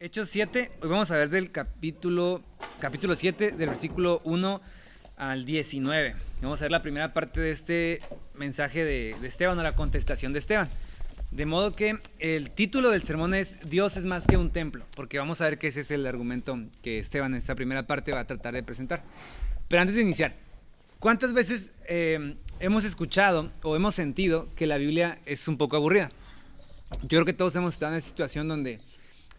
Hechos 7, hoy vamos a ver del capítulo 7, del versículo 1 al 19. Vamos a ver la primera parte de este mensaje de Esteban, o la contestación de Esteban. De modo que el título del sermón es Dios es más que un templo, porque vamos a ver que ese es el argumento que Esteban en esta primera parte va a tratar de presentar. Pero antes de iniciar, ¿cuántas veces hemos escuchado o hemos sentido que la Biblia es un poco aburrida? Yo creo que todos hemos estado en esa situación donde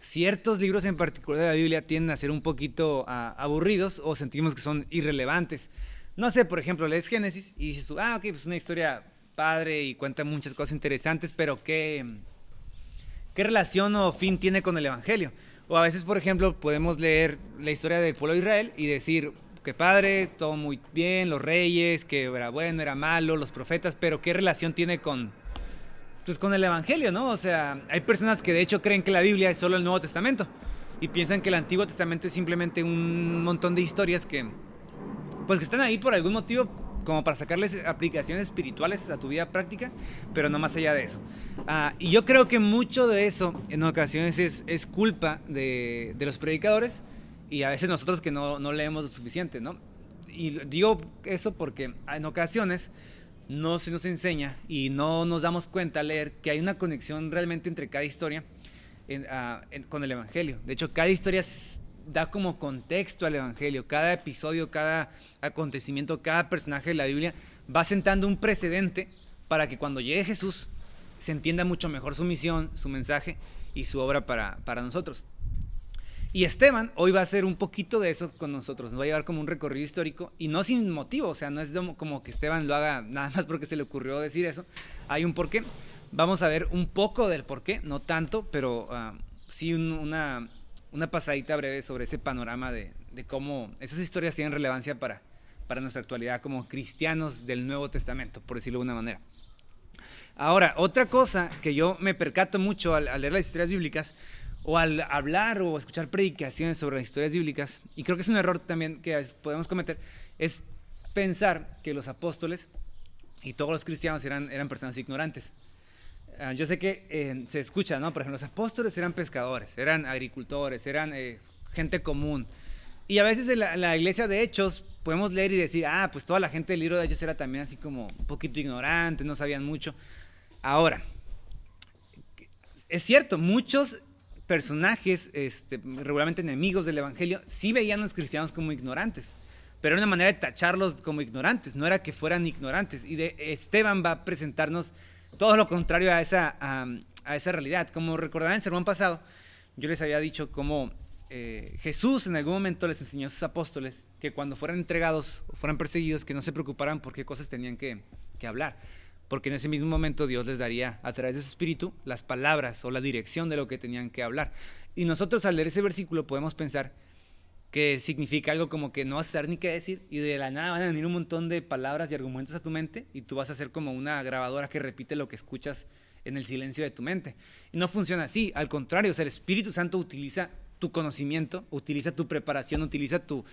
ciertos libros en particular de la Biblia tienden a ser un poquito aburridos o sentimos que son irrelevantes. No sé, por ejemplo, lees Génesis y dices tú, ok, pues una historia padre y cuenta muchas cosas interesantes, pero ¿qué relación o fin tiene con el Evangelio? O a veces, por ejemplo, podemos leer la historia del pueblo de Israel y decir, qué padre, todo muy bien, los reyes, que era bueno, era malo, los profetas, pero ¿qué relación tiene con el Evangelio, ¿no? O sea, hay personas que de hecho creen que la Biblia es solo el Nuevo Testamento y piensan que el Antiguo Testamento es simplemente un montón de historias que están ahí por algún motivo, como para sacarles aplicaciones espirituales a tu vida práctica, pero no más allá de eso. Y yo creo que mucho de eso en ocasiones es culpa de los predicadores y a veces nosotros que no leemos lo suficiente, ¿no? Y digo eso porque en ocasiones no se nos enseña y no nos damos cuenta al leer que hay una conexión realmente entre cada historia con el Evangelio. De hecho, cada historia da como contexto al Evangelio. Cada episodio, cada acontecimiento, cada personaje de la Biblia va sentando un precedente para que cuando llegue Jesús se entienda mucho mejor su misión, su mensaje y su obra para nosotros. Y Esteban hoy va a hacer un poquito de eso con nosotros, nos va a llevar como un recorrido histórico y no sin motivo, o sea, no es como que Esteban lo haga nada más porque se le ocurrió decir eso, hay un porqué. Vamos a ver un poco del porqué, no tanto, pero sí una pasadita breve sobre ese panorama de cómo esas historias tienen relevancia para nuestra actualidad como cristianos del Nuevo Testamento, por decirlo de una manera. Ahora, otra cosa que yo me percato mucho al leer las historias bíblicas, o al hablar o escuchar predicaciones sobre las historias bíblicas, y creo que es un error también que a veces podemos cometer, es pensar que los apóstoles y todos los cristianos eran personas ignorantes. Yo sé que se escucha, ¿no? Por ejemplo, los apóstoles eran pescadores, eran agricultores, eran gente común. Y a veces en la iglesia de Hechos podemos leer y decir, pues toda la gente del libro de Hechos era también así como un poquito ignorante, no sabían mucho. Ahora, es cierto, muchos personajes regularmente enemigos del Evangelio sí veían a los cristianos como ignorantes, pero era una manera de tacharlos como ignorantes, no era que fueran ignorantes. Y Esteban va a presentarnos todo lo contrario a esa realidad. Como recordarán en el sermón pasado, yo les había dicho cómo Jesús en algún momento les enseñó a sus apóstoles que cuando fueran entregados o fueran perseguidos, que no se preocuparan por qué cosas tenían que hablar, porque en ese mismo momento Dios les daría a través de su espíritu las palabras o la dirección de lo que tenían que hablar. Y nosotros al leer ese versículo podemos pensar que significa algo como que no vas a saber ni qué decir y de la nada van a venir un montón de palabras y argumentos a tu mente y tú vas a ser como una grabadora que repite lo que escuchas en el silencio de tu mente. Y no funciona así, al contrario, o sea, el Espíritu Santo utiliza tu conocimiento, utiliza tu preparación, utiliza tu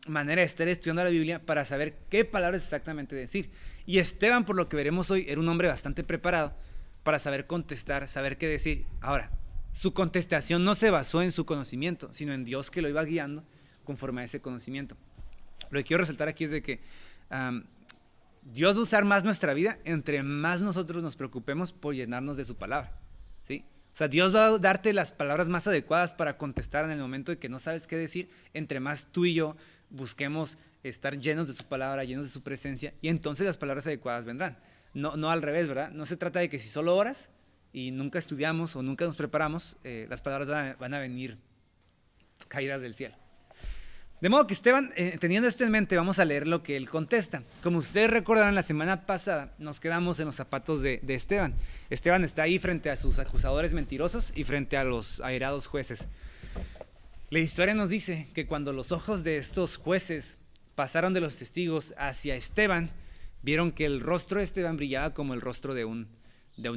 manera de estar estudiando la Biblia para saber qué palabras exactamente decir. Y Esteban, por lo que veremos hoy, era un hombre bastante preparado para saber contestar, saber qué decir. Ahora, su contestación no se basó en su conocimiento, sino en Dios que lo iba guiando conforme a ese conocimiento. Lo que quiero resaltar aquí es de que Dios va a usar más nuestra vida entre más nosotros nos preocupemos por llenarnos de su palabra, ¿sí? O sea, Dios va a darte las palabras más adecuadas para contestar en el momento de que no sabes qué decir, entre más tú y yo busquemos estar llenos de su palabra, llenos de su presencia, y entonces las palabras adecuadas vendrán. No al revés, ¿verdad? No se trata de que si solo oras y nunca estudiamos o nunca nos preparamos, las palabras van a venir caídas del cielo. De modo que Esteban, teniendo esto en mente, vamos a leer lo que él contesta. Como ustedes recordarán, la semana pasada nos quedamos en los zapatos de Esteban. Esteban está ahí frente a sus acusadores mentirosos y frente a los airados jueces. La historia nos dice que cuando los ojos de estos jueces pasaron de los testigos hacia Esteban, vieron que el rostro de Esteban brillaba como el rostro de un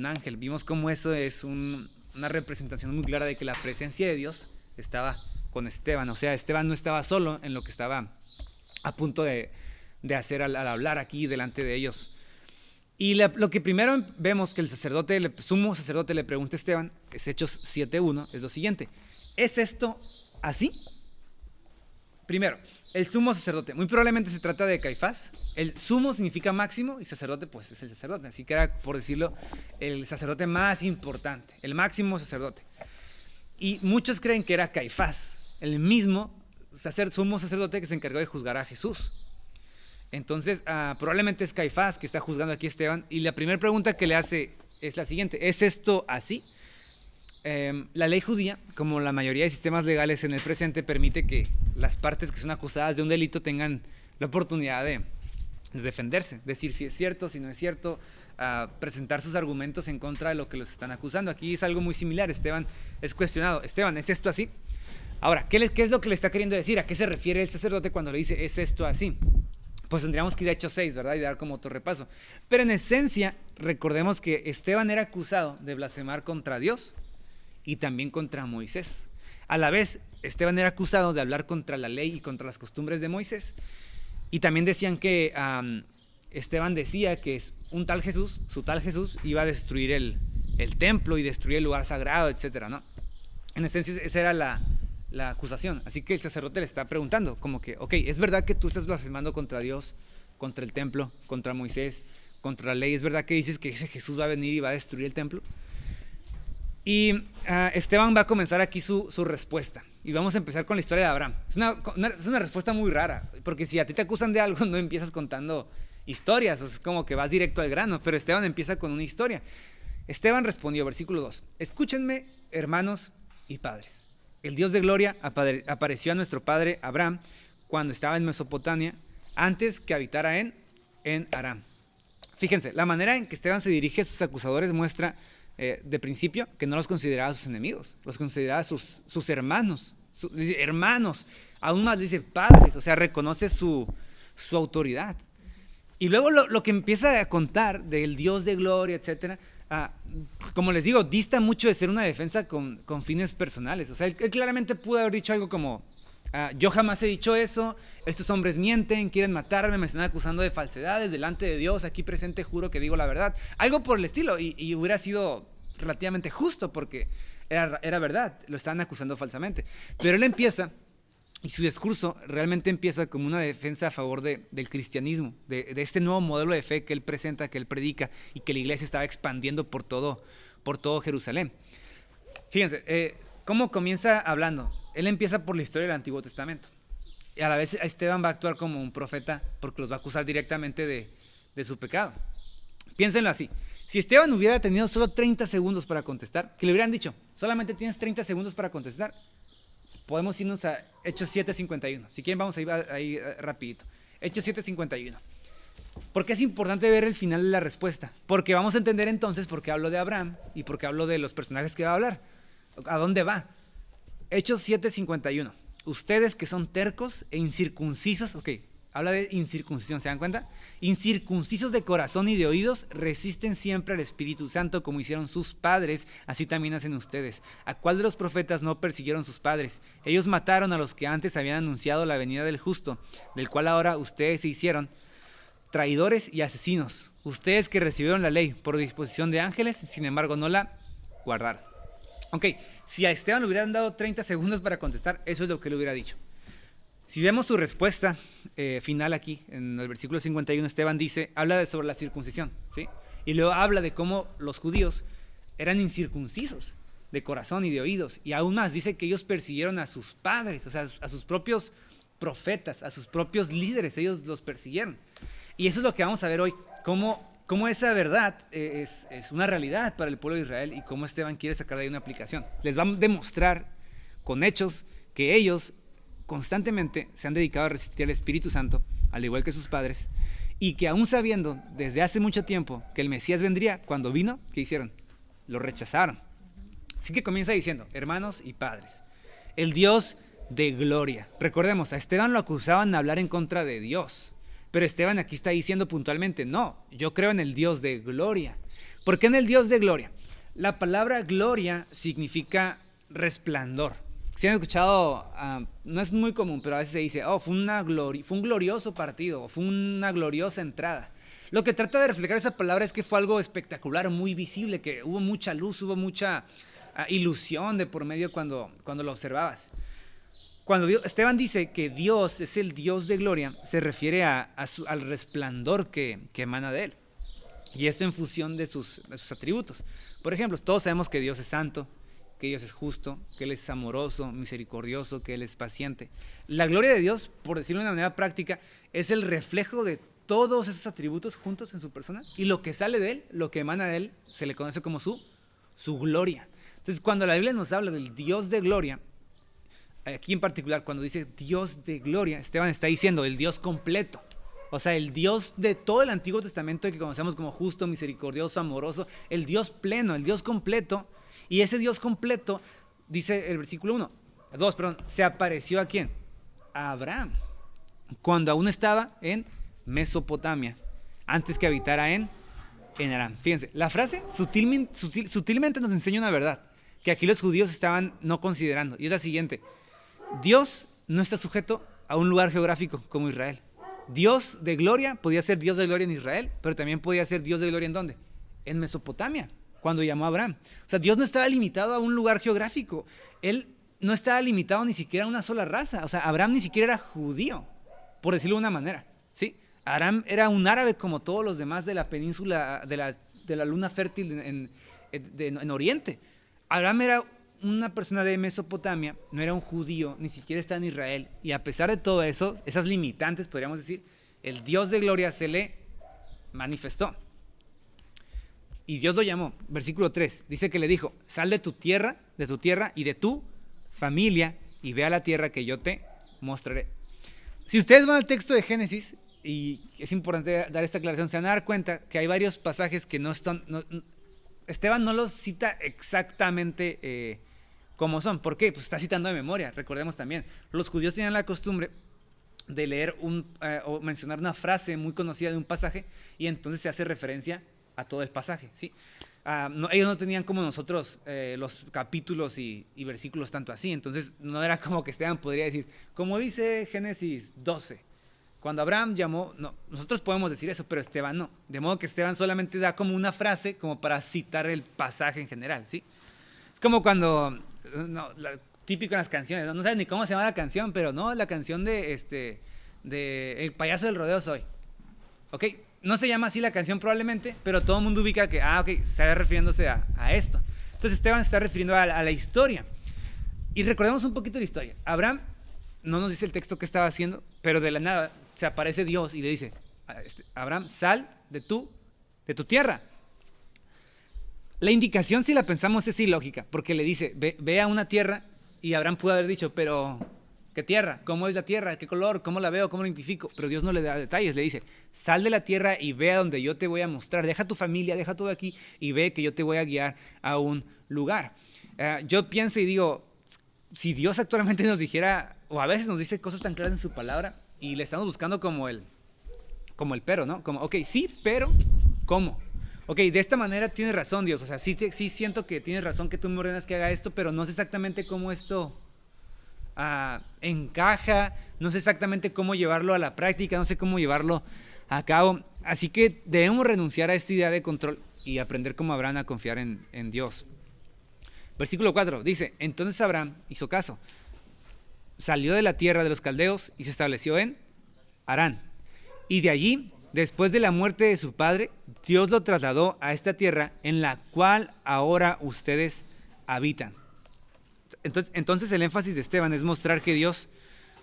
ángel. Vimos cómo eso es una representación muy clara de que la presencia de Dios estaba con Esteban. O sea, Esteban no estaba solo en lo que estaba a punto de hacer al hablar aquí delante de ellos. Y lo que primero vemos que el sumo sacerdote le pregunta a Esteban, es Hechos 7:1, es lo siguiente: ¿es esto así? Primero, el sumo sacerdote, muy probablemente se trata de Caifás. El sumo significa máximo y sacerdote pues es el sacerdote, así que era, por decirlo, el sacerdote más importante, el máximo sacerdote. Y muchos creen que era Caifás, el mismo sumo sacerdote que se encargó de juzgar a Jesús. Entonces, probablemente es Caifás que está juzgando aquí a Esteban, y la primera pregunta que le hace es la siguiente: ¿es esto así? La ley judía, como la mayoría de sistemas legales en el presente, permite que las partes que son acusadas de un delito tengan la oportunidad de defenderse, decir si es cierto, si no es cierto, presentar sus argumentos en contra de lo que los están acusando. Aquí es algo muy similar. Esteban es cuestionado: Esteban, ¿es esto así? Ahora, ¿qué es lo que le está queriendo decir? ¿A qué se refiere el sacerdote cuando le dice ¿es esto así? Pues tendríamos que ir a Hechos 6, ¿verdad? Y dar como otro repaso. Pero en esencia, recordemos que Esteban era acusado de blasfemar contra Dios y también contra Moisés. A la vez, Esteban era acusado de hablar contra la ley y contra las costumbres de Moisés. Y también decían que Esteban decía que un tal Jesús, su tal Jesús, iba a destruir el templo y destruir el lugar sagrado, etcétera, ¿no? En esencia, esa era la acusación. Así que el sacerdote le está preguntando, como que, ok, ¿es verdad que tú estás blasfemando contra Dios, contra el templo, contra Moisés, contra la ley? ¿Es verdad que dices que ese Jesús va a venir y va a destruir el templo? Y Esteban va a comenzar aquí su respuesta. Y vamos a empezar con la historia de Abraham. Es una respuesta muy rara, porque si a ti te acusan de algo, no empiezas contando historias, es como que vas directo al grano, pero Esteban empieza con una historia. Esteban respondió, versículo 2: escúchenme, hermanos y padres. El Dios de gloria apareció a nuestro padre Abraham cuando estaba en Mesopotamia, antes que habitara en Aram. Fíjense, la manera en que Esteban se dirige a sus acusadores muestra de principio que no los consideraba sus enemigos, los consideraba sus hermanos, hermanos, aún más dice padres, o sea, reconoce su autoridad. Y luego lo que empieza a contar del Dios de gloria, etcétera, como les digo, dista mucho de ser una defensa con fines personales. O sea, él claramente pudo haber dicho algo como: yo jamás he dicho eso, estos hombres mienten, quieren matarme, me están acusando de falsedades delante de Dios, aquí presente juro que digo la verdad. Algo por el estilo, y hubiera sido relativamente justo porque era verdad, lo estaban acusando falsamente. Pero él empieza, y su discurso realmente empieza como una defensa a favor del cristianismo, de este nuevo modelo de fe que él presenta, que él predica, y que la iglesia estaba expandiendo por todo Jerusalén. Fíjense, ¿cómo comienza hablando? Él empieza por la historia del Antiguo Testamento. Y a la vez Esteban va a actuar como un profeta porque los va a acusar directamente de su pecado. Piénsenlo así: si Esteban hubiera tenido solo 30 segundos para contestar, que le hubieran dicho, solamente tienes 30 segundos para contestar, podemos irnos a Hechos 7:51. Si quieren vamos a ir ahí rapidito. Hechos 7:51. ¿Por qué es importante ver el final de la respuesta? Porque vamos a entender entonces por qué hablo de Abraham y por qué hablo de los personajes que va a hablar. ¿A dónde va? Hechos 7:51. Ustedes que son tercos e incircuncisos, ok, habla de incircuncisión, ¿se dan cuenta? Incircuncisos de corazón y de oídos, resisten siempre al Espíritu Santo como hicieron sus padres, así también hacen ustedes. ¿A cuál de los profetas no persiguieron sus padres? Ellos mataron a los que antes habían anunciado la venida del justo, del cual ahora ustedes se hicieron traidores y asesinos. Ustedes que recibieron la ley por disposición de ángeles, sin embargo no la guardaron. Ok, si a Esteban le hubieran dado 30 segundos para contestar, eso es lo que le hubiera dicho. Si vemos su respuesta final aquí, en el versículo 51, Esteban habla sobre la circuncisión, ¿sí? Y luego habla de cómo los judíos eran incircuncisos de corazón y de oídos. Y aún más, dice que ellos persiguieron a sus padres, o sea, a sus propios profetas, a sus propios líderes, ellos los persiguieron. Y eso es lo que vamos a ver hoy, cómo esa verdad es una realidad para el pueblo de Israel y cómo Esteban quiere sacar de ahí una aplicación. Les va a demostrar con hechos que ellos constantemente se han dedicado a resistir al Espíritu Santo, al igual que sus padres, y que aún sabiendo desde hace mucho tiempo que el Mesías vendría, cuando vino, ¿qué hicieron? Lo rechazaron. Así que comienza diciendo: hermanos y padres, el Dios de gloria. Recordemos, a Esteban lo acusaban de hablar en contra de Dios, pero Esteban aquí está diciendo puntualmente: no, yo creo en el Dios de gloria. ¿Por qué en el Dios de gloria? La palabra gloria significa resplandor. Si han escuchado, no es muy común, pero a veces se dice: fue un glorioso partido, o fue una gloriosa entrada. Lo que trata de reflejar esa palabra es que fue algo espectacular, muy visible, que hubo mucha luz, hubo mucha ilusión de por medio cuando lo observabas. Cuando Esteban dice que Dios es el Dios de gloria, se refiere al resplandor que emana de él. Y esto en función de sus atributos. Por ejemplo, todos sabemos que Dios es santo, que Dios es justo, que Él es amoroso, misericordioso, que Él es paciente. La gloria de Dios, por decirlo de una manera práctica, es el reflejo de todos esos atributos juntos en su persona. Y lo que sale de Él, lo que emana de Él, se le conoce como su gloria. Entonces, cuando la Biblia nos habla del Dios de gloria, aquí en particular, cuando dice Dios de gloria, Esteban está diciendo el Dios completo. O sea, el Dios de todo el Antiguo Testamento que conocemos como justo, misericordioso, amoroso, el Dios pleno, el Dios completo. Y ese Dios completo, dice el versículo 2, se apareció ¿a quién? A Abraham, cuando aún estaba en Mesopotamia, antes que habitara en Harán. Fíjense, la frase sutilmente nos enseña una verdad, que aquí los judíos estaban no considerando, y es la siguiente: Dios no está sujeto a un lugar geográfico como Israel. Dios de gloria podía ser Dios de gloria en Israel, pero también podía ser Dios de gloria ¿en dónde? En Mesopotamia, cuando llamó a Abraham. O sea, Dios no estaba limitado a un lugar geográfico. Él no estaba limitado ni siquiera a una sola raza. O sea, Abraham ni siquiera era judío, por decirlo de una manera, ¿sí? Abraham era un árabe como todos los demás de la península, de la luna fértil en Oriente. Abraham era una persona de Mesopotamia, no era un judío, ni siquiera está en Israel. Y a pesar de todo eso, esas limitantes, podríamos decir, el Dios de gloria se le manifestó. Y Dios lo llamó. Versículo 3, dice que le dijo: sal de tu tierra y de tu familia y ve a la tierra que yo te mostraré. Si ustedes van al texto de Génesis, y es importante dar esta aclaración, se van a dar cuenta que hay varios pasajes que no están... Esteban no los cita exactamente como son. ¿Por qué? Pues está citando de memoria. Recordemos también, los judíos tenían la costumbre de leer o mencionar una frase muy conocida de un pasaje, y entonces se hace referencia a todo el pasaje, ¿sí? Ellos no tenían como nosotros los capítulos y versículos tanto así. Entonces no era como que Esteban podría decir, como dice Génesis 12, cuando Abraham llamó. No, nosotros podemos decir eso, pero Esteban no. De modo que Esteban solamente da como una frase como para citar el pasaje en general, ¿sí? Es como cuando, típico en las canciones, no sabes ni cómo se llama la canción, pero no, la canción de El payaso del rodeo soy. ¿Ok? No se llama así la canción probablemente, pero todo el mundo ubica que, ok, está refiriéndose a esto. Entonces Esteban se está refiriendo a la historia. Y recordemos un poquito la historia. Abraham, no nos dice el texto qué estaba haciendo, pero de la nada se aparece Dios y le dice: Abraham, sal de tu tierra. La indicación, si la pensamos, es ilógica, porque le dice, ve a una tierra, y Abraham pudo haber dicho, pero ¿qué tierra? ¿Cómo es la tierra? ¿Qué color? ¿Cómo la veo? ¿Cómo la identifico? Pero Dios no le da detalles, le dice: sal de la tierra y ve a donde yo te voy a mostrar. Deja tu familia, deja todo aquí y ve que yo te voy a guiar a un lugar. Yo pienso y digo, si Dios actualmente nos dijera, o a veces nos dice cosas tan claras en su palabra, y le estamos buscando como el pero, ¿no? Como, ok, sí, pero ¿cómo? Ok, de esta manera tienes razón, Dios. O sea, sí siento que tienes razón que tú me ordenas que haga esto, pero no sé exactamente cómo esto encaja, no sé exactamente cómo llevarlo a la práctica, no sé cómo llevarlo a cabo. Así que debemos renunciar a esta idea de control y aprender como Abraham a confiar en Dios. Versículo 4 dice: entonces Abraham hizo caso, salió de la tierra de los caldeos y se estableció en Harán. Y de allí, después de la muerte de su padre, Dios lo trasladó a esta tierra en la cual ahora ustedes habitan. Entonces el énfasis de Esteban es mostrar que Dios,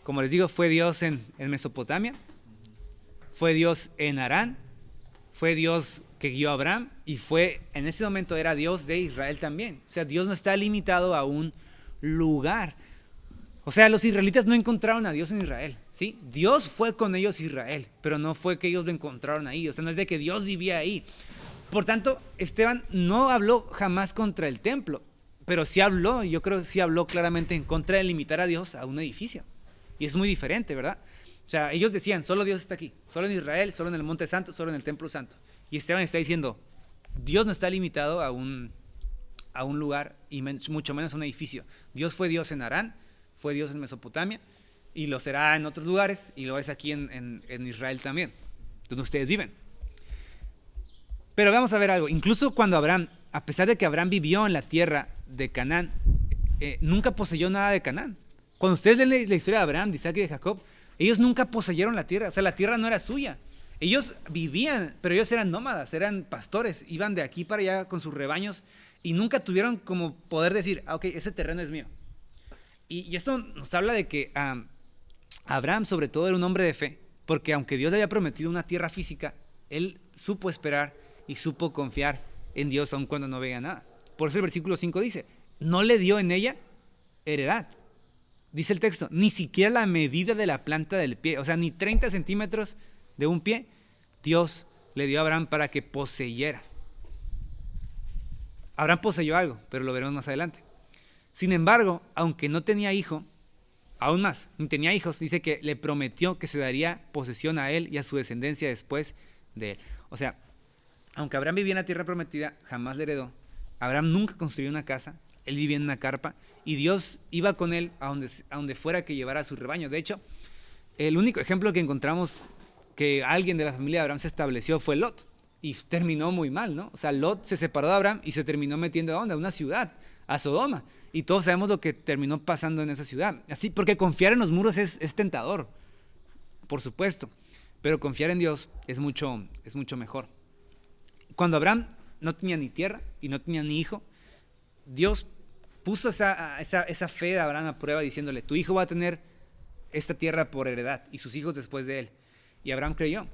como les digo, fue Dios en Mesopotamia, fue Dios en Harán, fue Dios que guió a Abraham, y en ese momento era Dios de Israel también. O sea, Dios no está limitado a un lugar. O sea, los israelitas no encontraron a Dios en Israel, ¿sí? Dios fue con ellos Israel, pero no fue que ellos lo encontraron ahí. O sea, no es de que Dios vivía ahí. Por tanto, Esteban no habló jamás contra el templo, pero sí habló, yo creo que sí habló claramente en contra de limitar a Dios a un edificio. Y es muy diferente, ¿verdad? O sea, ellos decían, solo Dios está aquí, solo en Israel, solo en el Monte Santo, solo en el Templo Santo. Y Esteban está diciendo, Dios no está limitado a un lugar, y mucho menos a un edificio. Dios fue Dios en Harán, fue Dios en Mesopotamia, y lo será en otros lugares, y lo es aquí en Israel también, donde ustedes viven. Pero vamos a ver algo. Incluso cuando Abraham, a pesar de que Abraham vivió en la tierra de Canaán, nunca poseyó nada de Canaán. Cuando ustedes leen la historia de Abraham, de Isaac y de Jacob, ellos nunca poseyeron la tierra. O sea, la tierra no era suya. Ellos vivían, pero ellos eran nómadas, eran pastores, iban de aquí para allá con sus rebaños y nunca tuvieron como poder decir, ok, ese terreno es mío. Y esto nos habla de que Abraham sobre todo era un hombre de fe, porque aunque Dios le había prometido una tierra física, él supo esperar y supo confiar en Dios aun cuando no veía nada. Por eso el versículo 5 dice, no le dio en ella heredad. Dice el texto, ni siquiera la medida de la planta del pie, o sea, ni 30 centímetros de un pie, Dios le dio a Abraham para que poseyera. Abraham poseyó algo, pero lo veremos más adelante. Sin embargo, aunque no tenía hijo, aún más, ni tenía hijos, dice que le prometió que se daría posesión a él y a su descendencia después de él. O sea, aunque Abraham vivía en la tierra prometida, jamás le heredó. Abraham nunca construyó una casa, él vivía en una carpa y Dios iba con él a donde fuera que llevara a su rebaño. De hecho, el único ejemplo que encontramos que alguien de la familia de Abraham se estableció fue Lot y terminó muy mal, ¿no? O sea, Lot se separó de Abraham y se terminó metiendo ¿a dónde? A una ciudad, a Sodoma. Y todos sabemos lo que terminó pasando en esa ciudad. Así, porque confiar en los muros es tentador, por supuesto, pero confiar en Dios es mucho mejor. Cuando Abraham no tenía ni tierra y no tenía ni hijo, Dios puso esa fe de Abraham a prueba diciéndole, tu hijo va a tener esta tierra por heredad y sus hijos después de él. Y Abraham creyó.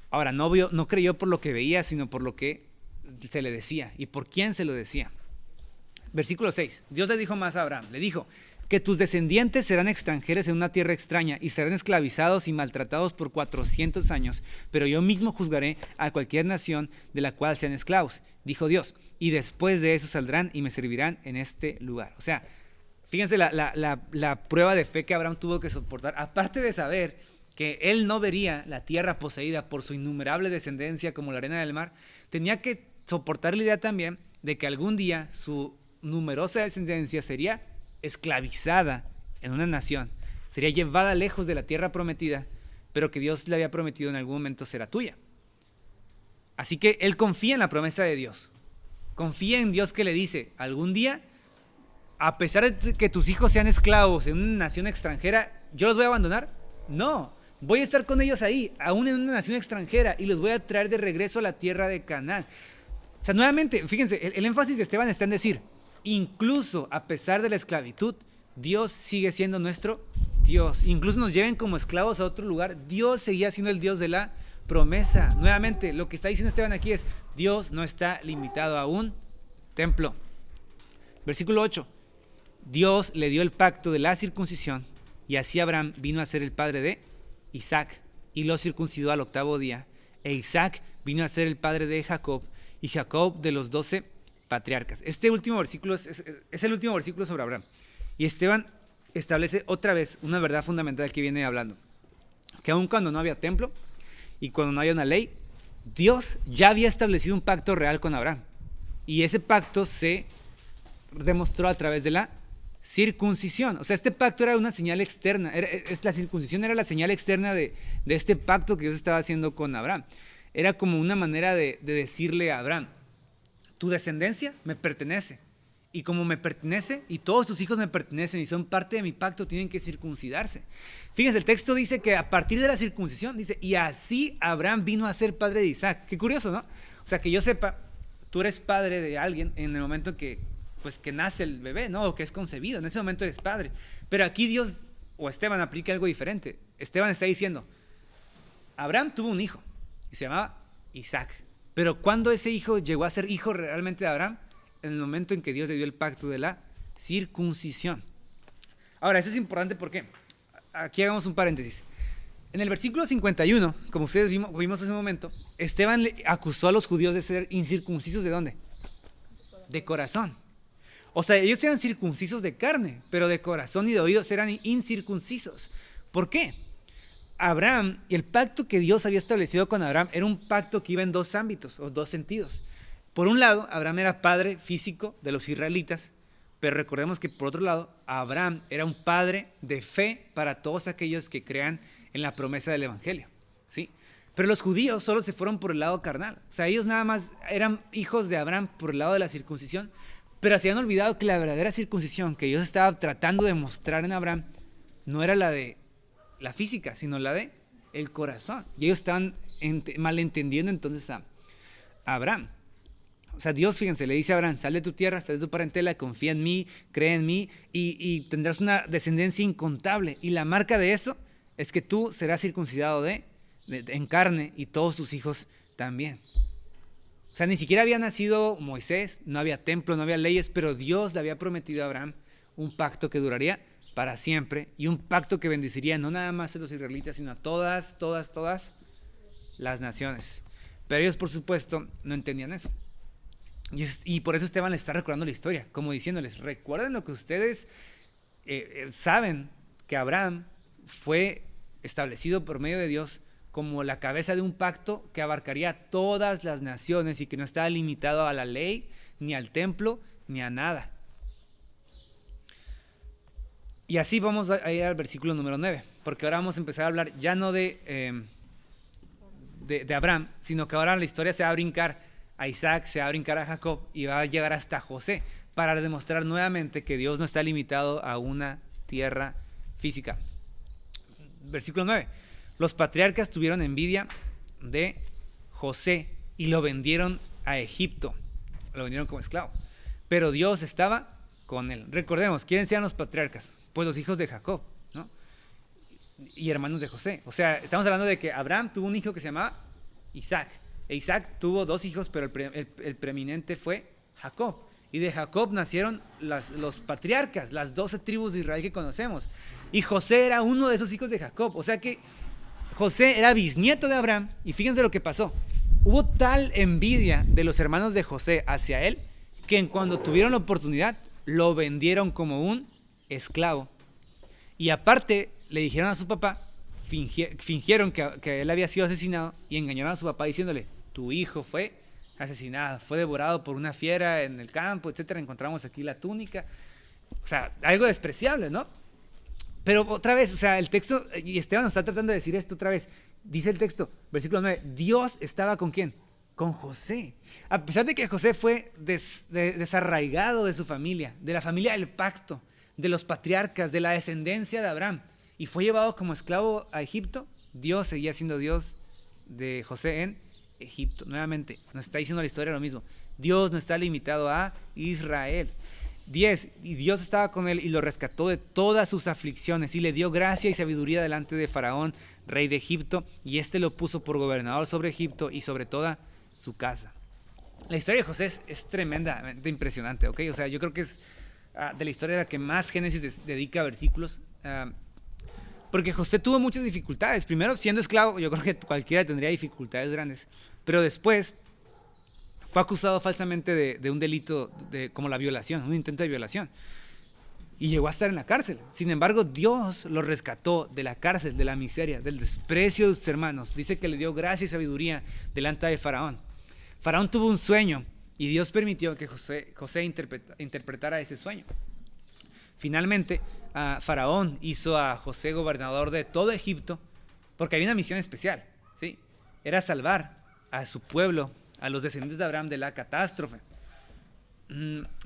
Ahora, no creyó por lo que veía, sino por lo que se le decía. ¿Y por quién se lo decía? Versículo 6. Dios le dijo más a Abraham. Le dijo, que tus descendientes serán extranjeros en una tierra extraña y serán esclavizados y maltratados por 400 años, pero yo mismo juzgaré a cualquier nación de la cual sean esclavos, dijo Dios, y después de eso saldrán y me servirán en este lugar. O sea, fíjense la prueba de fe que Abraham tuvo que soportar, aparte de saber que él no vería la tierra poseída por su innumerable descendencia como la arena del mar, tenía que soportar la idea también de que algún día su numerosa descendencia sería esclavizada en una nación, sería llevada lejos de la tierra prometida, pero que Dios le había prometido en algún momento será tuya. Así que él confía en la promesa de Dios, confía en Dios que le dice, algún día, a pesar de que tus hijos sean esclavos en una nación extranjera, ¿yo los voy a abandonar? No, voy a estar con ellos ahí, aún en una nación extranjera, y los voy a traer de regreso a la tierra de Canaán. O sea, nuevamente, fíjense, el énfasis de Esteban está en decir, incluso a pesar de la esclavitud, Dios sigue siendo nuestro Dios. Incluso nos lleven como esclavos a otro lugar, Dios seguía siendo el Dios de la promesa. Nuevamente, lo que está diciendo Esteban aquí es, Dios no está limitado a un templo. Versículo 8. Dios le dio el pacto de la circuncisión y así Abraham vino a ser el padre de Isaac y lo circuncidó al 8º día. E Isaac vino a ser el padre de Jacob y Jacob de los 12 patriarcas. Este último versículo es el último versículo sobre Abraham. Y Esteban establece otra vez una verdad fundamental que viene hablando. Que aun cuando no había templo y cuando no había una ley, Dios ya había establecido un pacto real con Abraham. Y ese pacto se demostró a través de la circuncisión. O sea, este pacto era una señal externa. La circuncisión era la señal externa de este pacto que Dios estaba haciendo con Abraham. Era como una manera de decirle a Abraham, tu descendencia me pertenece. Y como me pertenece, y todos tus hijos me pertenecen y son parte de mi pacto, tienen que circuncidarse. Fíjense, el texto dice que a partir de la circuncisión, dice, y así Abraham vino a ser padre de Isaac. Qué curioso, ¿no? O sea, que yo sepa, tú eres padre de alguien en el momento que nace el bebé, ¿no? O que es concebido, en ese momento eres padre. Pero aquí Dios, o Esteban, aplica algo diferente. Esteban está diciendo, Abraham tuvo un hijo, y se llamaba Isaac. Pero ¿cuándo ese hijo llegó a ser hijo realmente de Abraham? En el momento en que Dios le dio el pacto de la circuncisión. Ahora, eso es importante porque, aquí hagamos un paréntesis. En el versículo 51, como ustedes vimos hace un momento, Esteban le acusó a los judíos de ser incircuncisos. ¿De dónde? De corazón. O sea, ellos eran circuncisos de carne, pero de corazón y de oídos eran incircuncisos. ¿Por qué? Abraham y el pacto que Dios había establecido con Abraham era un pacto que iba en dos ámbitos o dos sentidos. Por un lado, Abraham era padre físico de los israelitas, pero recordemos que por otro lado, Abraham era un padre de fe para todos aquellos que crean en la promesa del evangelio, ¿sí? Pero los judíos solo se fueron por el lado carnal. O sea, ellos nada más eran hijos de Abraham por el lado de la circuncisión, pero se habían olvidado que la verdadera circuncisión que Dios estaba tratando de mostrar en Abraham no era la de la física, sino la de el corazón. Y ellos estaban malentendiendo entonces a Abraham. O sea, Dios, fíjense, le dice a Abraham: sal de tu tierra, sal de tu parentela, confía en mí, cree en mí y tendrás una descendencia incontable. Y la marca de eso es que tú serás circuncidado en carne y todos tus hijos también. O sea, ni siquiera había nacido Moisés, no había templo, no había leyes, pero Dios le había prometido a Abraham un pacto que duraría para siempre y un pacto que bendeciría no nada más a los israelitas, sino a todas las naciones. Pero ellos, por supuesto, no entendían eso. Y por eso Esteban les está recordando la historia, como diciéndoles: recuerden lo que ustedes saben, que Abraham fue establecido por medio de Dios como la cabeza de un pacto que abarcaría todas las naciones y que no estaba limitado a la ley, ni al templo, ni a nada. Y así vamos a ir al versículo número 9, porque ahora vamos a empezar a hablar ya no de Abraham, sino que ahora la historia se va a brincar a Isaac, se va a brincar a Jacob y va a llegar hasta José, para demostrar nuevamente que Dios no está limitado a una tierra física. Versículo 9. Los patriarcas tuvieron envidia de José y lo vendieron a Egipto. Lo vendieron como esclavo. Pero Dios estaba con él. Recordemos, ¿quiénes eran los patriarcas? Pues los hijos de Jacob, ¿no? Y hermanos de José. O sea, estamos hablando de que Abraham tuvo un hijo que se llamaba Isaac. E Isaac tuvo dos hijos, pero el preeminente fue Jacob. Y de Jacob nacieron los patriarcas, las 12 tribus de Israel que conocemos. Y José era uno de esos hijos de Jacob. O sea que José era bisnieto de Abraham. Y fíjense lo que pasó. Hubo tal envidia de los hermanos de José hacia él, que en cuando tuvieron la oportunidad, lo vendieron como un esclavo. Y aparte, le dijeron a su papá, fingieron que él había sido asesinado y engañaron a su papá diciéndole: tu hijo fue asesinado, fue devorado por una fiera en el campo, etcétera. Encontramos aquí la túnica. O sea, algo despreciable, ¿no? Pero otra vez, o sea, el texto, y Esteban nos está tratando de decir esto otra vez. Dice el texto, versículo 9, Dios estaba ¿con quién? Con José. A pesar de que José fue desarraigado de su familia, de la familia del pacto, de los patriarcas, de la descendencia de Abraham, y fue llevado como esclavo a Egipto, Dios seguía siendo Dios de José en Egipto. Nuevamente, nos está diciendo la historia lo mismo. Dios no está limitado a Israel. 10. Y Dios estaba con él y lo rescató de todas sus aflicciones y le dio gracia y sabiduría delante de Faraón, rey de Egipto, y éste lo puso por gobernador sobre Egipto y sobre toda su casa. La historia de José es tremendamente impresionante, ¿ok? O sea, yo creo que es de la historia de la que más Génesis dedica versículos, porque José tuvo muchas dificultades. Primero, siendo esclavo, yo creo que cualquiera tendría dificultades grandes, pero después fue acusado falsamente de un delito como la violación, un intento de violación, y llegó a estar en la cárcel. Sin embargo, Dios lo rescató de la cárcel, de la miseria, del desprecio de sus hermanos. Dice que le dio gracia y sabiduría delante de Faraón. Faraón tuvo un sueño y Dios permitió que José interpretara ese sueño. Finalmente, Faraón hizo a José gobernador de todo Egipto, porque había una misión especial, ¿sí? Era salvar a su pueblo, a los descendientes de Abraham, de la catástrofe.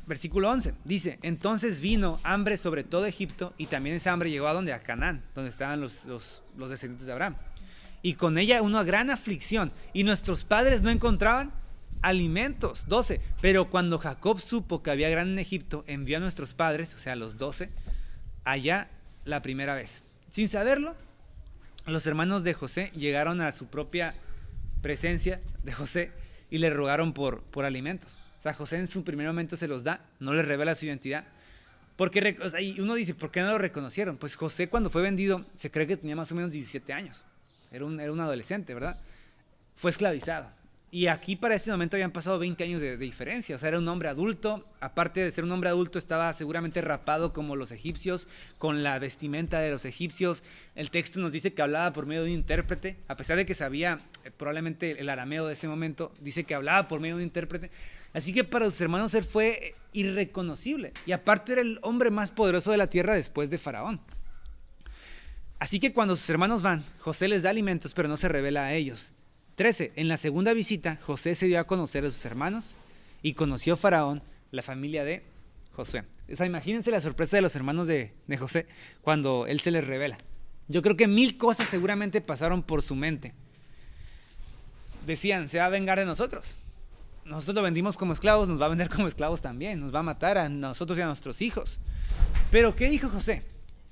Versículo 11 dice: entonces vino hambre sobre todo Egipto, y también esa hambre llegó a donde, a Canaán, donde estaban los descendientes de Abraham, y con ella una gran aflicción, y nuestros padres no encontraban alimentos. 12. Pero cuando Jacob supo que había gran en Egipto, envió a nuestros padres, o sea, los 12, allá la primera vez. Sin saberlo, los hermanos de José llegaron a su propia presencia de José y le rogaron por alimentos. O sea, José en su primer momento se los da, no les revela su identidad. Porque, o sea, y uno dice, ¿por qué no lo reconocieron? Pues José, cuando fue vendido, se cree que tenía más o menos 17 años. Era un adolescente, ¿verdad? Fue esclavizado. Y aquí para este momento habían pasado 20 años de diferencia. O sea, era un hombre adulto. Aparte de ser un hombre adulto, estaba seguramente rapado como los egipcios, con la vestimenta de los egipcios. El texto nos dice que hablaba por medio de un intérprete. A pesar de que sabía probablemente el arameo de ese momento, dice que hablaba por medio de un intérprete. Así que para sus hermanos él fue irreconocible. Y aparte era el hombre más poderoso de la tierra después de Faraón. Así que cuando sus hermanos van, José les da alimentos, pero no se revela a ellos. 13, en la segunda visita, José se dio a conocer a sus hermanos y conoció Faraón la familia de Josué. O sea, imagínense la sorpresa de los hermanos de José cuando él se les revela. Yo creo que 1000 cosas seguramente pasaron por su mente. Decían, se va a vengar de nosotros. Nosotros lo vendimos como esclavos, nos va a vender como esclavos también, nos va a matar a nosotros y a nuestros hijos. Pero ¿qué dijo José?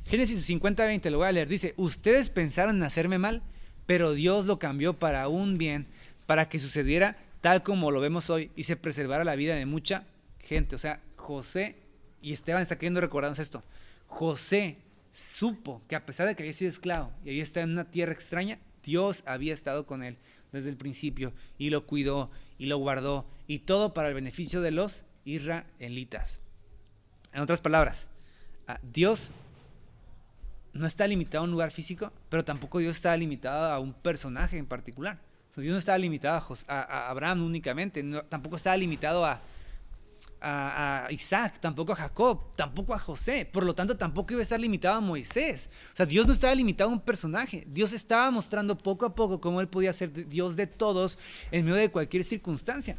Génesis 50:20, lo voy a leer, dice, ustedes pensaron en hacerme mal, pero Dios lo cambió para un bien, para que sucediera tal como lo vemos hoy y se preservara la vida de mucha gente. O sea, José, y Esteban está queriendo recordarnos esto, José supo que a pesar de que había sido esclavo y había estado en una tierra extraña, Dios había estado con él desde el principio y lo cuidó y lo guardó y todo para el beneficio de los israelitas. En otras palabras, Dios no está limitado a un lugar físico, pero tampoco Dios está limitado a un personaje en particular. O sea, Dios no estaba limitado a Abraham únicamente, tampoco estaba limitado a Isaac, tampoco a Jacob, tampoco a José, por lo tanto tampoco iba a estar limitado a Moisés. O sea, Dios no estaba limitado a un personaje, Dios estaba mostrando poco a poco cómo él podía ser Dios de todos en medio de cualquier circunstancia.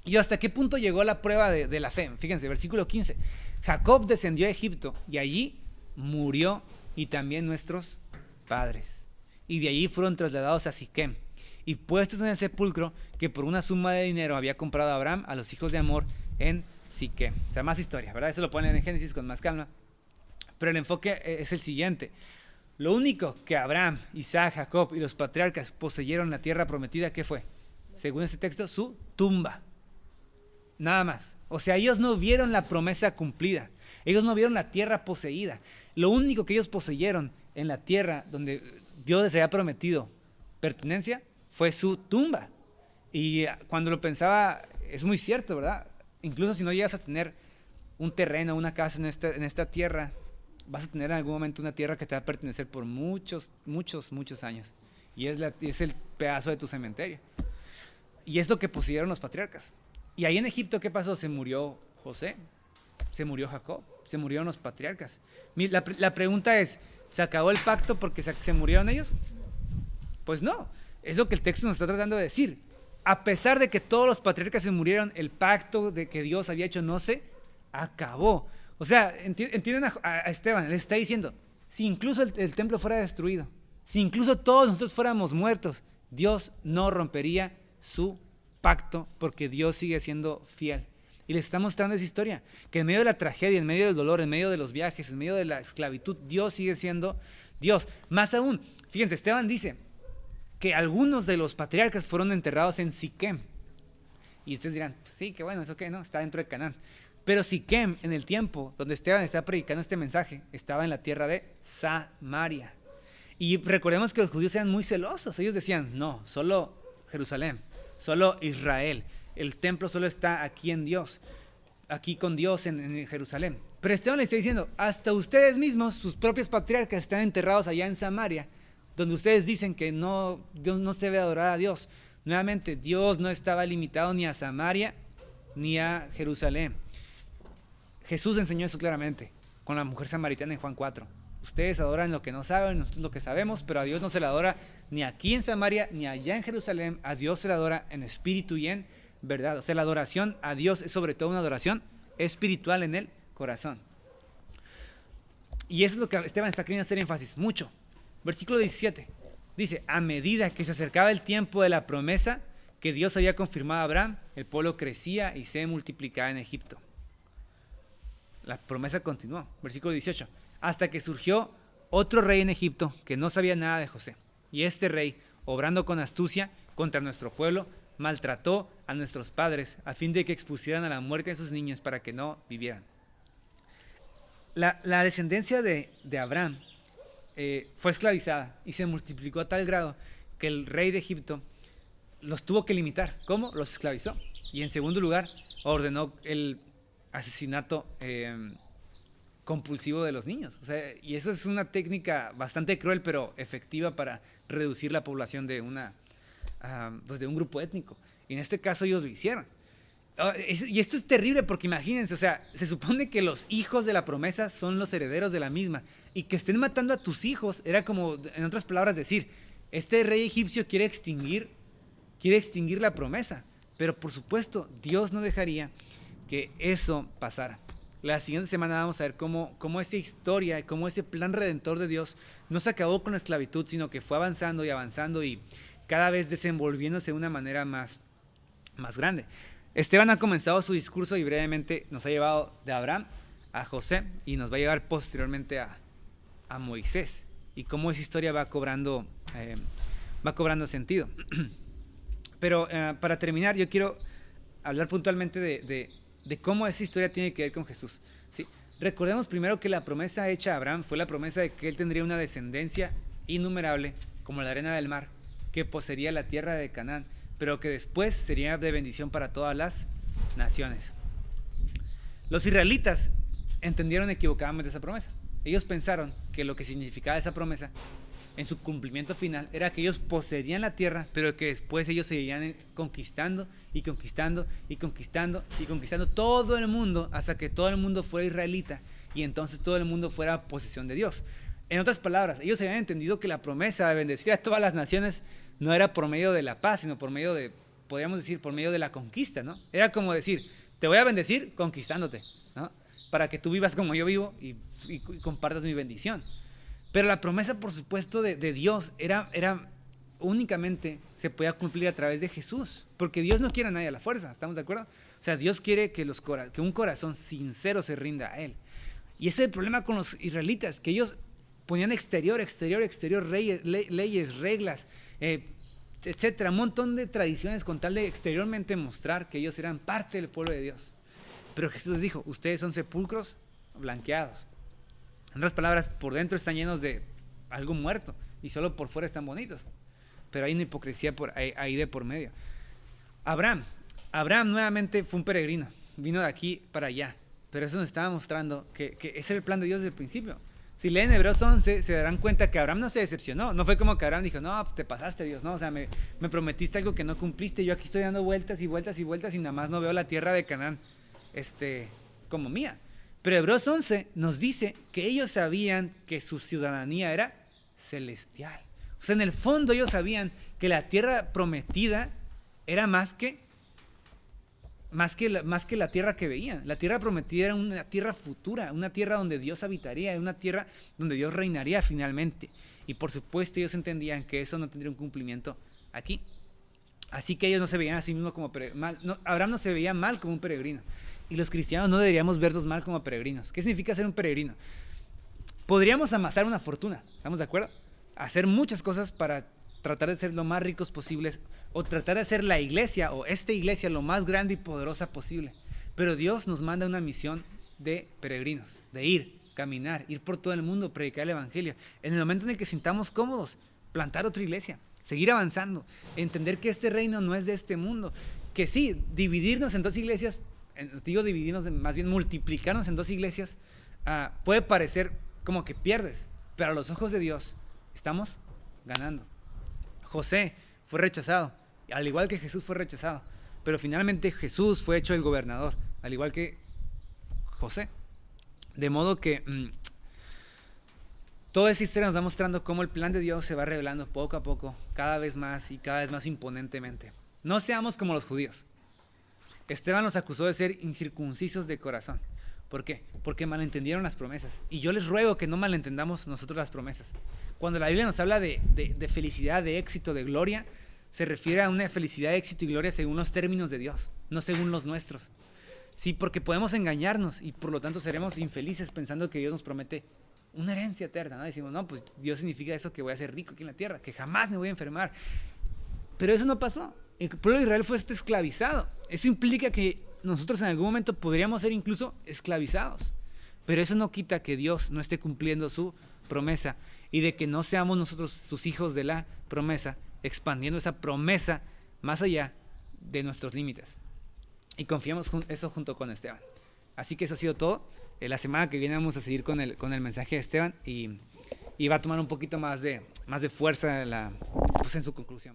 ¿Y hasta qué punto llegó la prueba de la fe? Fíjense, versículo 15, Jacob descendió a Egipto y allí murió y también nuestros padres, y de allí fueron trasladados a Siquem y puestos en el sepulcro que por una suma de dinero había comprado Abraham a los hijos de Amor en Siquem. O sea, más historia, ¿verdad? Eso lo pueden leer en Génesis con más calma. Pero el enfoque es el siguiente. Lo único que Abraham, Isaac, Jacob y los patriarcas poseyeron en la tierra prometida, ¿qué fue? Según este texto, su tumba. Nada más. O sea, ellos no vieron la promesa cumplida. Ellos no vieron la tierra poseída. Lo único que ellos poseyeron en la tierra donde Dios les había prometido pertenencia fue su tumba. Y cuando lo pensaba, es muy cierto, ¿verdad? Incluso si no llegas a tener un terreno, una casa en esta tierra, vas a tener en algún momento una tierra que te va a pertenecer por muchos, muchos, muchos años. Y es el pedazo de tu cementerio. Y es lo que poseyeron los patriarcas. Y ahí en Egipto, ¿qué pasó? Se murió José, se murió Jacob, se murieron los patriarcas. La pregunta es, ¿se acabó el pacto porque se murieron ellos? Pues no, es lo que el texto nos está tratando de decir. A pesar de que todos los patriarcas se murieron, el pacto de que Dios había hecho no se acabó. O sea, entienden a Esteban, le está diciendo, si incluso el templo fuera destruido, si incluso todos nosotros fuéramos muertos, Dios no rompería su pacto porque Dios sigue siendo fiel. Y les está mostrando esa historia, que en medio de la tragedia, en medio del dolor, en medio de los viajes, en medio de la esclavitud, Dios sigue siendo Dios. Más aún, fíjense, Esteban dice que algunos de los patriarcas fueron enterrados en Siquem. Y ustedes dirán, pues sí, que bueno, eso que no, está dentro de Canaán. Pero Siquem, en el tiempo donde Esteban está predicando este mensaje, estaba en la tierra de Samaria. Y recordemos que los judíos eran muy celosos. Ellos decían, no, solo Jerusalén, solo Israel. El templo solo está aquí en Dios, aquí con Dios en Jerusalén. Pero Esteban le está diciendo, hasta ustedes mismos, sus propios patriarcas, están enterrados allá en Samaria, donde ustedes dicen que Dios no se debe adorar a Dios. Nuevamente, Dios no estaba limitado ni a Samaria ni a Jerusalén. Jesús enseñó eso claramente con la mujer samaritana en Juan 4. Ustedes adoran lo que no saben, nosotros lo que sabemos, pero a Dios no se le adora ni aquí en Samaria ni allá en Jerusalén. A Dios se le adora en espíritu y en verdad. O sea, la adoración a Dios es sobre todo una adoración espiritual en el corazón. Y eso es lo que Esteban está queriendo hacer énfasis mucho. Versículo 17 dice, a medida que se acercaba el tiempo de la promesa que Dios había confirmado a Abraham, el pueblo crecía y se multiplicaba en Egipto. La promesa continuó, versículo 18, hasta que surgió otro rey en Egipto que no sabía nada de José. Y este rey, obrando con astucia contra nuestro pueblo, maltrató a nuestros padres a fin de que expusieran a la muerte a sus niños para que no vivieran. La descendencia de Abraham fue esclavizada y se multiplicó a tal grado que el rey de Egipto los tuvo que limitar. ¿Cómo? Los esclavizó. Y en segundo lugar, ordenó el asesinato compulsivo de los niños. O sea, y eso es una técnica bastante cruel, pero efectiva para reducir la población de de un grupo étnico. Y en este caso ellos lo hicieron. Y esto es terrible porque imagínense, o sea, se supone que los hijos de la promesa son los herederos de la misma. Y que estén matando a tus hijos era como, en otras palabras, decir, este rey egipcio quiere extinguir quiere extinguir la promesa. Pero por supuesto, Dios no dejaría que eso pasara. La siguiente semana vamos a ver cómo esa historia, cómo ese plan redentor de Dios no se acabó con la esclavitud, sino que fue avanzando y avanzando y cada vez desenvolviéndose de una manera más grande. Esteban ha comenzado su discurso y brevemente nos ha llevado de Abraham a José y nos va a llevar posteriormente a Moisés y cómo esa historia va cobrando sentido. Pero para terminar, yo quiero hablar puntualmente de cómo esa historia tiene que ver con Jesús, ¿sí? Recordemos primero que la promesa hecha a Abraham fue la promesa de que él tendría una descendencia innumerable como la arena del mar, que poseería la tierra de Canaán, pero que después sería de bendición para todas las naciones. Los israelitas entendieron equivocadamente esa promesa. Ellos pensaron que lo que significaba esa promesa en su cumplimiento final era que ellos poseerían la tierra, pero que después ellos seguirían conquistando y conquistando y conquistando y conquistando todo el mundo hasta que todo el mundo fuera israelita y entonces todo el mundo fuera posesión de Dios. En otras palabras, ellos habían entendido que la promesa de bendecir a todas las naciones no era por medio de la paz, sino por medio de, podríamos decir, por medio de la conquista, ¿no? Era como decir, te voy a bendecir conquistándote, ¿no? Para que tú vivas como yo vivo y compartas mi bendición. Pero la promesa, por supuesto, de Dios era únicamente se podía cumplir a través de Jesús, porque Dios no quiere a nadie a la fuerza, ¿estamos de acuerdo? O sea, Dios quiere que un corazón sincero se rinda a Él. Y ese es el problema con los israelitas, que ellos ponían exterior, leyes, reglas, etcétera, un montón de tradiciones con tal de exteriormente mostrar que ellos eran parte del pueblo de Dios. Pero Jesús les dijo, ustedes son sepulcros blanqueados. En otras palabras, por dentro están llenos de algo muerto y solo por fuera están bonitos. Pero hay una hipocresía ahí de por medio. Abraham nuevamente fue un peregrino, vino de aquí para allá, pero eso nos estaba mostrando que ese era el plan de Dios desde el principio. Si leen Hebreos 11, se darán cuenta que Abraham no se decepcionó. No fue como que Abraham dijo, no, te pasaste, Dios, no, o sea, me prometiste algo que no cumpliste, yo aquí estoy dando vueltas y vueltas y vueltas y nada más no veo la tierra de Canaán como mía. Pero Hebreos 11 nos dice que ellos sabían que su ciudadanía era celestial. O sea, en el fondo ellos sabían que la tierra prometida era más que la tierra que veían. La tierra prometida era una tierra futura, una tierra donde Dios habitaría, una tierra donde Dios reinaría finalmente. Y por supuesto ellos entendían que eso no tendría un cumplimiento aquí. Así que ellos no se veían a sí mismos como mal. No, Abraham no se veía mal como un peregrino. Y los cristianos no deberíamos vernos mal como peregrinos. ¿Qué significa ser un peregrino? Podríamos amasar una fortuna, ¿estamos de acuerdo? Hacer muchas cosas para tratar de ser lo más ricos posibles o tratar de hacer la iglesia o esta iglesia lo más grande y poderosa posible. Pero Dios nos manda una misión de peregrinos, de ir, caminar, ir por todo el mundo, predicar el evangelio. En el momento en el que sintamos cómodos, plantar otra iglesia, seguir avanzando, entender que este reino no es de este mundo, que sí, dividirnos en dos iglesias, digo dividirnos, más bien multiplicarnos en dos iglesias, puede parecer como que pierdes, pero a los ojos de Dios estamos ganando. José fue rechazado, al igual que Jesús fue rechazado, pero finalmente Jesús fue hecho el gobernador, al igual que José. De modo que toda esa historia nos va mostrando cómo el plan de Dios se va revelando poco a poco, cada vez más y cada vez más imponentemente. No seamos como los judíos. Esteban los acusó de ser incircuncisos de corazón. ¿Por qué? Porque malentendieron las promesas. Y yo les ruego que no malentendamos nosotros las promesas. Cuando la Biblia nos habla de felicidad, de éxito, de gloria, se refiere a una felicidad, éxito y gloria según los términos de Dios, no según los nuestros. Sí, porque podemos engañarnos y por lo tanto seremos infelices pensando que Dios nos promete una herencia eterna, ¿no? Decimos, no, pues Dios significa eso, que voy a ser rico aquí en la tierra, que jamás me voy a enfermar. Pero eso no pasó. El pueblo de Israel fue esclavizado. Eso implica que nosotros en algún momento podríamos ser incluso esclavizados. Pero eso no quita que Dios no esté cumpliendo su promesa y de que no seamos nosotros sus hijos de la promesa, expandiendo esa promesa más allá de nuestros límites. Y confiamos eso junto con Esteban. Así que eso ha sido todo. La semana que viene vamos a seguir con el mensaje de Esteban y va a tomar un poquito más de fuerza en su conclusión.